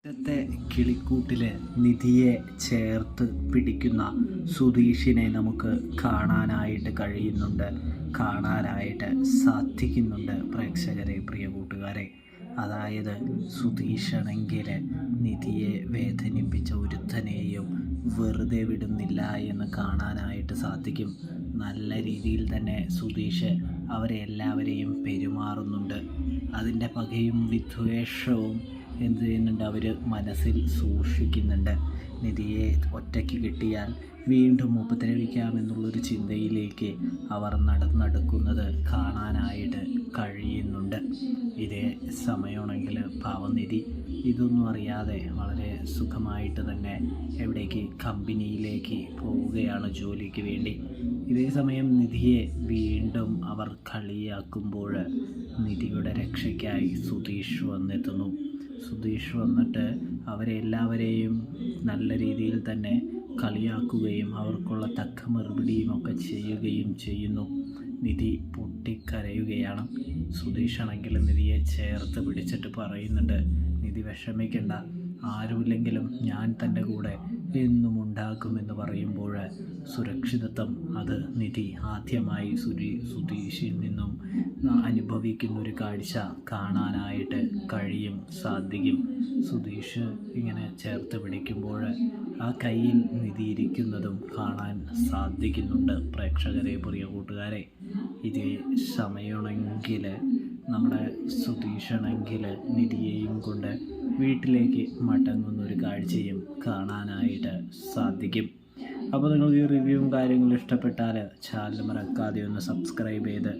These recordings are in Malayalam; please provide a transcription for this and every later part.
ഇന്നത്തെ കിളിക്കൂട്ടിൽ നിധിയെ ചേർത്ത് പിടിക്കുന്ന സുധീഷിനെ നമുക്ക് കാണാനായിട്ട് കഴിയുന്നുണ്ട്, കാണാനായിട്ട് സാധിക്കുന്നുണ്ട്. പ്രേക്ഷകരെ, പ്രിയ കൂട്ടുകാരെ, അതായത് സുധീഷാണെങ്കിൽ നിധിയെ വേദനിപ്പിച്ച ഒരുത്തനെയും വെറുതെ വിടുന്നില്ല എന്ന് കാണാനായിട്ട് സാധിക്കും. നല്ല രീതിയിൽ തന്നെ സുധീഷ് അവരെ എല്ലാവരെയും പെരുമാറുന്നുണ്ട്. അതിൻ്റെ പകയും വിദ്വേഷവും എന്ത് ചെയ്യുന്നുണ്ട്, അവർ മനസ്സിൽ സൂക്ഷിക്കുന്നുണ്ട്. നിധിയെ ഒറ്റയ്ക്ക് കിട്ടിയാൽ വീണ്ടും ഉപദ്രവിക്കാമെന്നുള്ളൊരു ചിന്തയിലേക്ക് അവർ നടന്നെടുക്കുന്നത് കാണാനായിട്ട് കഴിയുന്നുണ്ട്. ഇതേ സമയമാണെങ്കിൽ പാവനിധി ഇതൊന്നും അറിയാതെ വളരെ സുഖമായിട്ട് തന്നെ എവിടേക്ക് കമ്പനിയിലേക്ക് പോവുകയാണ് ജോലിക്ക് വേണ്ടി. ഇതേ സമയം നിധിയെ വീണ്ടും അവർ കളിയാക്കുമ്പോൾ നിധിയുടെ രക്ഷയ്ക്കായി സുധീഷ് വന്നെത്തുന്നു. സുധീഷ് വന്നിട്ട് അവരെല്ലാവരെയും നല്ല രീതിയിൽ തന്നെ കളിയാക്കുകയും അവർക്കുള്ള തക്ക മറുപടിയും ഒക്കെ ചെയ്യുകയും ചെയ്യുന്നു. നിധി പൊട്ടിക്കരയുകയാണ്. സുധീഷാണെങ്കിൽ നിധിയെ ചേർത്ത് പിടിച്ചിട്ട് പറയുന്നുണ്ട്, നിധി വിഷമിക്കണ്ട, ആരുമില്ലെങ്കിലും ഞാൻ തൻ്റെ കൂടെ എന്നും ഉണ്ടാകുമെന്ന് പറയുമ്പോൾ സുരക്ഷിതത്വം അത് നിധി ആദ്യമായി സുധീഷിൽ നിന്നും അനുഭവിക്കുന്നൊരു കാഴ്ച കാണാനായിട്ട് സാധിക്കും. സുധീഷ് ഇങ്ങനെ ചേർത്ത് പിടിക്കുമ്പോൾ ആ കയ്യിൽ നിധി ഇരിക്കുന്നതും കാണാൻ സാധിക്കുന്നുണ്ട്. പ്രേക്ഷകരെ, പ്രിയ കൂട്ടുകാരെ, ഇതേ സമയമാണെങ്കിൽ നമ്മുടെ സുധീഷാണെങ്കിൽ നിധിയെയും കൊണ്ട് വീട്ടിലേക്ക് മടങ്ങുന്നൊരു കാഴ്ചയും കാണാനായിട്ട് സാധിക്കും. അപ്പോൾ നിങ്ങൾക്ക് ഈ റിവ്യൂവും കാര്യങ്ങളും ഇഷ്ടപ്പെട്ടാൽ ചാനൽ മറക്കാതെ ഒന്ന് സബ്സ്ക്രൈബ് ചെയ്ത്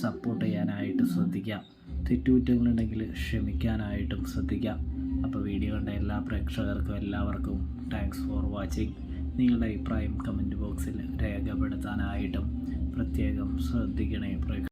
സപ്പോർട്ട് ചെയ്യാനായിട്ട് ശ്രദ്ധിക്കാം. തെറ്റുകുറ്റങ്ങളുണ്ടെങ്കിൽ ക്ഷമിക്കാനായിട്ടും ശ്രദ്ധിക്കാം. അപ്പോൾ വീഡിയോ കണ്ട എല്ലാ പ്രേക്ഷകർക്കും എല്ലാവർക്കും താങ്ക്സ് ഫോർ വാച്ചിങ്. നിങ്ങളുടെ അഭിപ്രായം കമൻറ്റ് ബോക്സിൽ രേഖപ്പെടുത്താനായിട്ടും പ്രത്യേകം ശ്രദ്ധിക്കണേ.